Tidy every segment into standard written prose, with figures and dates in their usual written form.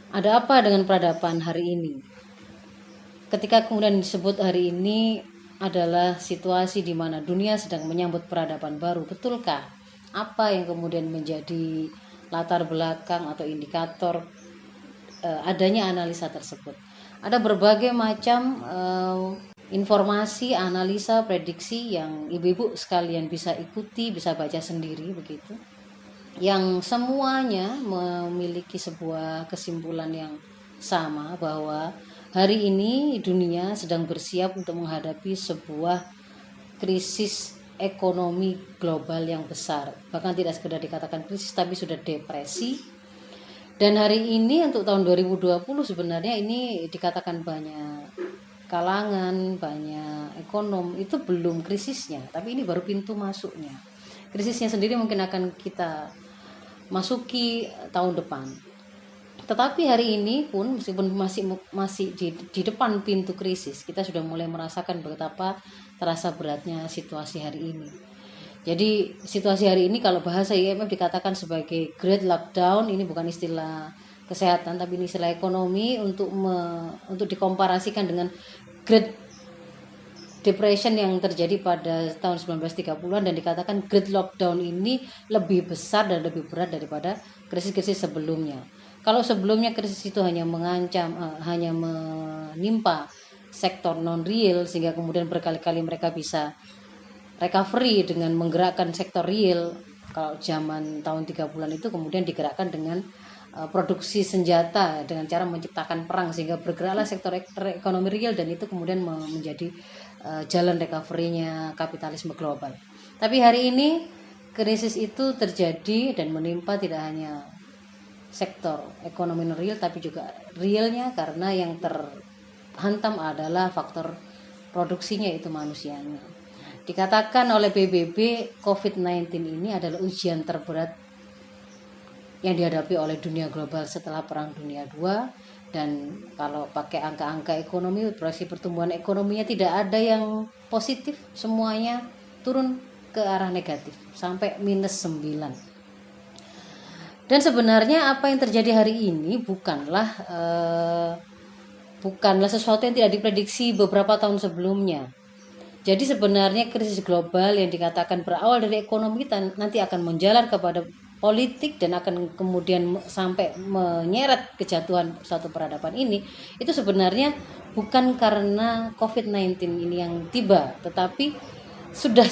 Ada apa dengan peradaban hari ini? Ketika kemudian disebut hari ini adalah situasi di mana dunia sedang menyambut peradaban baru, betulkah? Apa yang kemudian menjadi latar belakang atau indikator adanya analisa tersebut? Ada berbagai macam informasi, analisa, prediksi yang ibu-ibu sekalian bisa ikuti, bisa baca sendiri begitu. Yang semuanya memiliki sebuah kesimpulan yang sama bahwa hari ini dunia sedang bersiap untuk menghadapi sebuah krisis ekonomi global yang besar. Bahkan tidak sekedar dikatakan krisis tapi sudah depresi. Dan hari ini untuk tahun 2020 sebenarnya ini dikatakan banyak kalangan, banyak ekonom itu belum krisisnya, tapi ini baru pintu masuknya. Krisisnya sendiri mungkin akan kita masuki tahun depan. Tetapi hari ini pun meskipun masih di depan pintu krisis, kita sudah mulai merasakan betapa terasa beratnya situasi hari ini. Jadi situasi hari ini kalau bahasa IMF dikatakan sebagai great lockdown, ini bukan istilah kesehatan tapi ini istilah ekonomi untuk dikomparasikan dengan great depression yang terjadi pada tahun 1930-an dan dikatakan great lockdown ini lebih besar dan lebih berat daripada krisis-krisis sebelumnya. Kalau sebelumnya krisis itu hanya mengancam, hanya menimpa sektor non real sehingga kemudian berkali-kali mereka bisa recovery dengan menggerakkan sektor real. Kalau zaman tahun 3 bulan itu kemudian digerakkan dengan produksi senjata dengan cara menciptakan perang sehingga bergeraklah sektor ekonomi real dan itu kemudian menjadi jalan recovery-nya kapitalisme global. Tapi hari ini krisis itu terjadi dan menimpa tidak hanya sektor ekonomi real tapi juga realnya karena yang terhantam adalah faktor produksinya itu manusianya. Dikatakan oleh PBB COVID-19 ini adalah ujian terberat yang dihadapi oleh dunia global setelah Perang Dunia II. Dan kalau pakai angka-angka ekonomi, proyeksi pertumbuhan ekonominya tidak ada yang positif, semuanya turun ke arah negatif sampai -9. Dan sebenarnya apa yang terjadi hari ini bukanlah sesuatu yang tidak diprediksi beberapa tahun sebelumnya. Jadi sebenarnya krisis global yang dikatakan berawal dari ekonomi nanti akan menjalar kepada politik dan akan kemudian sampai menyeret kejatuhan suatu peradaban ini, itu sebenarnya bukan karena COVID-19 ini yang tiba, tetapi sudah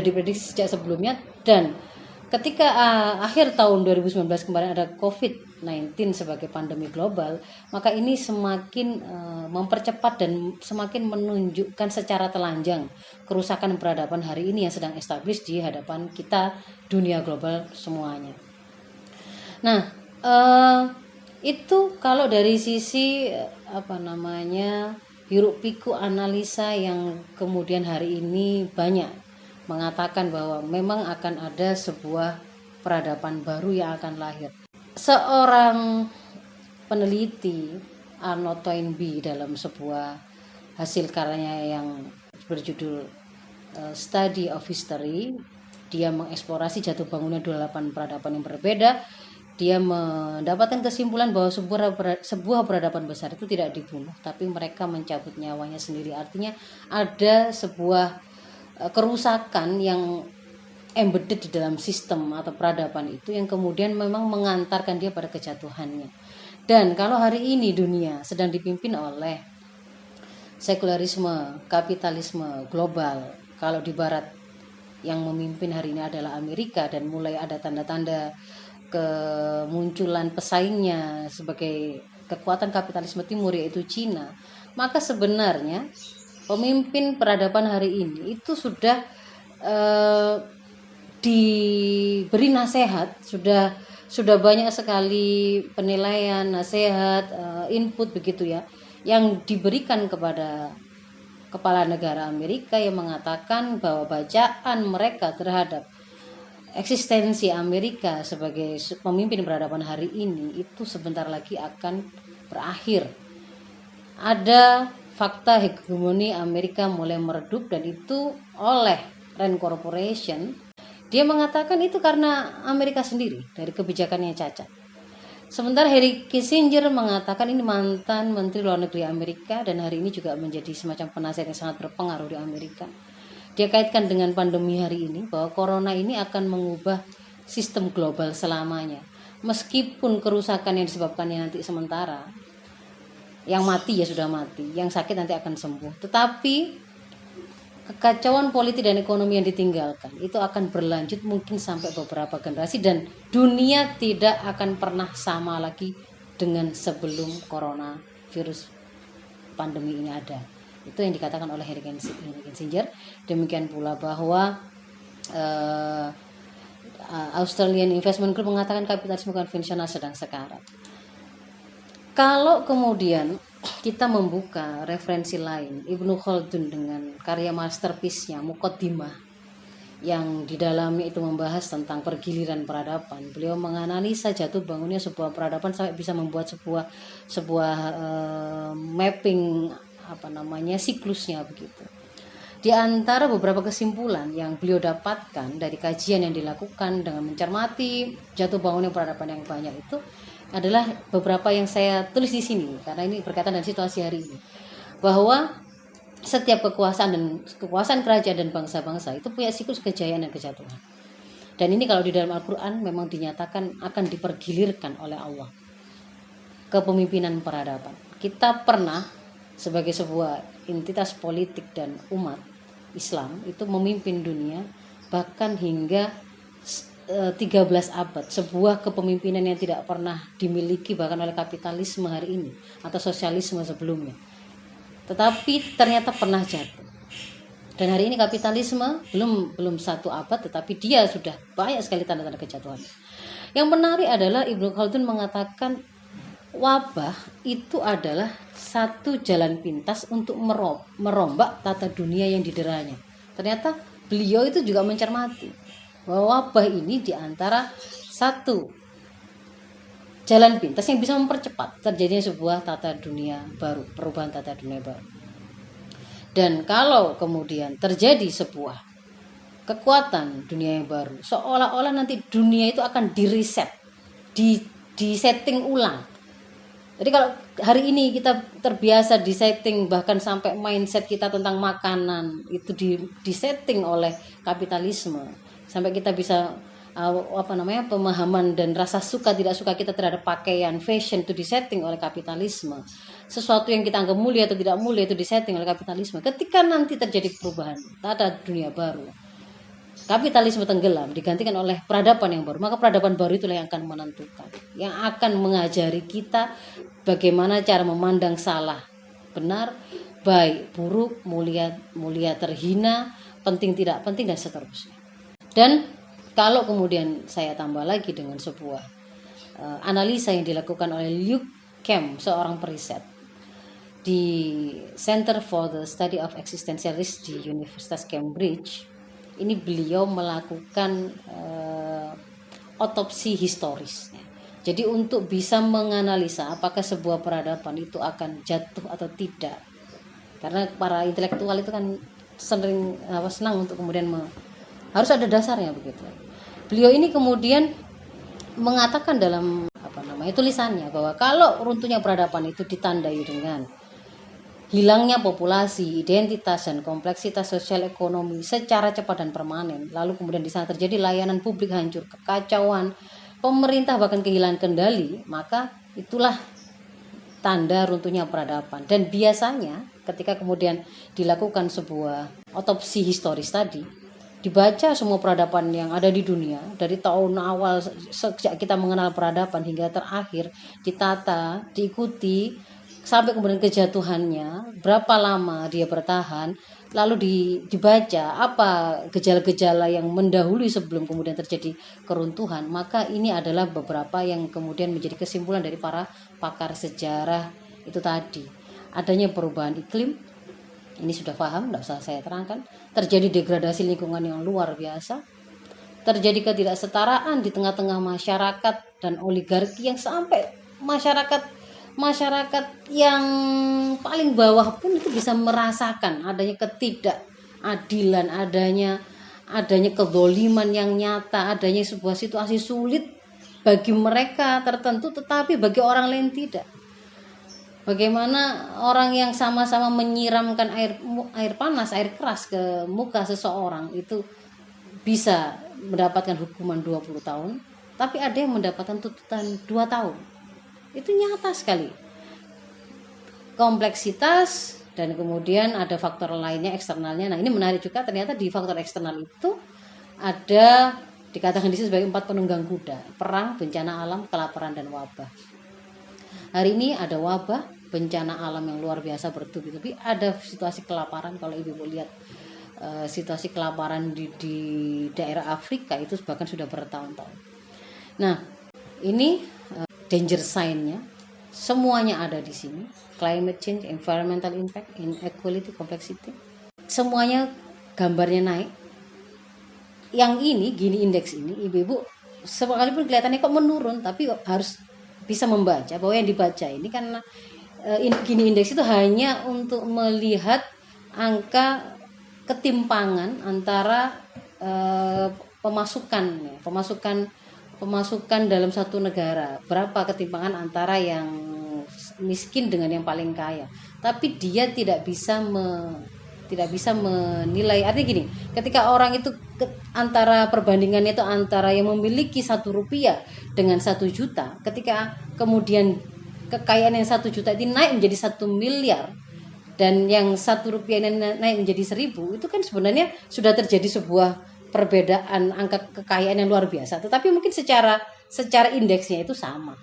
diprediksi sejak sebelumnya. Dan ketika akhir tahun 2019 kemarin ada COVID-19 sebagai pandemi global, maka ini semakin mempercepat dan semakin menunjukkan secara telanjang kerusakan peradaban hari ini yang sedang established di hadapan kita dunia global semuanya. Nah, itu kalau dari sisi hiruk pikuk analisa yang kemudian hari ini banyak mengatakan bahwa memang akan ada sebuah peradaban baru yang akan lahir. Seorang peneliti Arnold Toynbee dalam sebuah hasil karyanya yang berjudul Study of History, dia mengeksplorasi jatuh bangunnya 28 peradaban yang berbeda. Dia mendapatkan kesimpulan bahwa sebuah peradaban besar itu tidak dibunuh, tapi mereka mencabut nyawanya sendiri. Artinya ada sebuah kerusakan yang embedded di dalam sistem atau peradaban itu yang kemudian memang mengantarkan dia pada kejatuhannya. Dan kalau hari ini dunia sedang dipimpin oleh sekularisme, kapitalisme global, kalau di barat yang memimpin hari ini adalah Amerika dan mulai ada tanda-tanda kemunculan pesaingnya sebagai kekuatan kapitalisme timur yaitu Cina, maka sebenarnya pemimpin peradaban hari ini itu sudah diberi nasihat, sudah banyak sekali penilaian, nasihat, input begitu ya, yang diberikan kepada kepala negara Amerika yang mengatakan bahwa bacaan mereka terhadap eksistensi Amerika sebagai pemimpin peradaban hari ini itu sebentar lagi akan berakhir. Ada fakta hegemoni Amerika mulai meredup dan itu oleh Rand Corporation. Dia mengatakan itu karena Amerika sendiri dari kebijakannya cacat. Sementara Henry Kissinger mengatakan, ini mantan Menteri Luar Negeri Amerika dan hari ini juga menjadi semacam penasihat yang sangat berpengaruh di Amerika. Dia kaitkan dengan pandemi hari ini bahwa corona ini akan mengubah sistem global selamanya. Meskipun kerusakan yang disebabkannya nanti sementara, yang mati ya sudah mati, yang sakit nanti akan sembuh. Tetapi kekacauan politik dan ekonomi yang ditinggalkan itu akan berlanjut mungkin sampai beberapa generasi, dan dunia tidak akan pernah sama lagi dengan sebelum coronavirus pandemi ini ada. Itu yang dikatakan oleh Henry Kissinger. Demikian pula bahwa Australian Investment Group mengatakan kapitalisme konvensional sedang sekarat. Kalau kemudian kita membuka referensi lain, Ibnu Khaldun dengan karya masterpiece-nya Muqaddimah, yang di dalamnya itu membahas tentang pergiliran peradaban. Beliau menganalisa jatuh bangunnya sebuah peradaban sampai bisa membuat sebuah mapping siklusnya begitu. Di antara beberapa kesimpulan yang beliau dapatkan dari kajian yang dilakukan dengan mencermati jatuh bangunnya peradaban yang banyak itu adalah beberapa yang saya tulis di sini karena ini berkaitan dengan situasi hari ini, bahwa setiap kekuasaan kerajaan dan bangsa-bangsa itu punya siklus kejayaan dan kejatuhan. Dan ini kalau di dalam Al-Quran memang dinyatakan akan dipergilirkan oleh Allah kepemimpinan peradaban. Kita pernah sebagai sebuah entitas politik dan umat Islam itu memimpin dunia bahkan hingga 13 abad, sebuah kepemimpinan yang tidak pernah dimiliki bahkan oleh kapitalisme hari ini atau sosialisme sebelumnya. Tetapi ternyata pernah jatuh. Dan hari ini kapitalisme belum 1 abad, tetapi dia sudah banyak sekali tanda-tanda kejatuhan. Yang menarik adalah Ibnu Khaldun mengatakan wabah itu adalah satu jalan pintas untuk merombak tata dunia yang dideranya. Ternyata beliau itu juga mencermati bahwa wabah ini diantara satu jalan pintas yang bisa mempercepat terjadinya sebuah tata dunia baru, perubahan tata dunia baru. Dan kalau kemudian terjadi sebuah kekuatan dunia yang baru, seolah-olah nanti dunia itu akan direset, disetting ulang. Jadi kalau hari ini kita terbiasa disetting, bahkan sampai mindset kita tentang makanan itu disetting oleh kapitalisme, sampai kita bisa pemahaman dan rasa suka tidak suka kita terhadap pakaian, fashion itu disetting oleh kapitalisme. Sesuatu yang kita anggap mulia atau tidak mulia itu disetting oleh kapitalisme. Ketika nanti terjadi perubahan, ada dunia baru, kapitalisme tenggelam digantikan oleh peradaban yang baru, maka peradaban baru itulah yang akan menentukan, yang akan mengajari kita bagaimana cara memandang salah, benar, baik, buruk, mulia, terhina, penting, tidak penting, dan seterusnya. Dan kalau kemudian saya tambah lagi dengan sebuah analisa yang dilakukan oleh Luke Kemp, seorang periset di Center for the Study of Existentialism di Universitas Cambridge, ini beliau melakukan otopsi historis. Jadi untuk bisa menganalisa apakah sebuah peradaban itu akan jatuh atau tidak, karena para intelektual itu kan senang untuk kemudian harus ada dasarnya begitu. Beliau ini kemudian mengatakan dalam tulisannya bahwa kalau runtuhnya peradaban itu ditandai dengan hilangnya populasi, identitas, dan kompleksitas sosial ekonomi secara cepat dan permanen, lalu kemudian di sana terjadi layanan publik hancur, kekacauan, pemerintah bahkan kehilangan kendali, maka itulah tanda runtuhnya peradaban. Dan biasanya ketika kemudian dilakukan sebuah otopsi historis tadi, dibaca semua peradaban yang ada di dunia dari tahun awal sejak kita mengenal peradaban hingga terakhir, ditata, diikuti sampai kemudian kejatuhannya, berapa lama dia bertahan, lalu dibaca apa gejala-gejala yang mendahului sebelum kemudian terjadi keruntuhan, maka ini adalah beberapa yang kemudian menjadi kesimpulan dari para pakar sejarah itu tadi. Adanya perubahan iklim, ini sudah paham, tidak usah saya terangkan. Terjadi degradasi lingkungan yang luar biasa, terjadi ketidaksetaraan di tengah-tengah masyarakat dan oligarki yang sampai masyarakat yang paling bawah pun itu bisa merasakan adanya ketidakadilan, adanya kezaliman yang nyata, adanya sebuah situasi sulit bagi mereka tertentu, tetapi bagi orang lain tidak. Bagaimana orang yang sama-sama menyiramkan air panas, air keras ke muka seseorang itu bisa mendapatkan hukuman 20 tahun, tapi ada yang mendapatkan tuntutan 2 tahun. Itu nyata sekali. Kompleksitas dan kemudian ada faktor lainnya, eksternalnya. Nah, ini menarik juga, ternyata di faktor eksternal itu ada dikatakan di sini sebagai 4 penunggang kuda: perang, bencana alam, kelaparan, dan wabah. Hari ini ada wabah, bencana alam yang luar biasa bertubi-tubi, ada situasi kelaparan. Kalau ibu lihat situasi kelaparan di daerah Afrika itu bahkan sudah bertahun-tahun. Nah, ini danger sign-nya semuanya ada di sini. Climate change, environmental impact, inequality, complexity, semuanya gambarnya naik. Yang ini Gini indeks ini, ibu-ibu sekalipun kelihatannya kok menurun, tapi harus bisa membaca bahwa yang dibaca ini karena Gini indeks itu hanya untuk melihat angka ketimpangan antara pemasukan dalam satu negara, berapa ketimpangan antara yang miskin dengan yang paling kaya. Tapi dia tidak bisa menilai. Artinya gini, ketika orang itu antara perbandingannya itu antara yang memiliki 1 rupiah dengan 1 juta, ketika kemudian kekayaan yang 1 juta itu naik menjadi 1 miliar dan yang 1 rupiah ini naik menjadi 1000, itu kan sebenarnya sudah terjadi sebuah perbedaan angka kekayaan yang luar biasa. Tetapi mungkin secara indeksnya itu sama.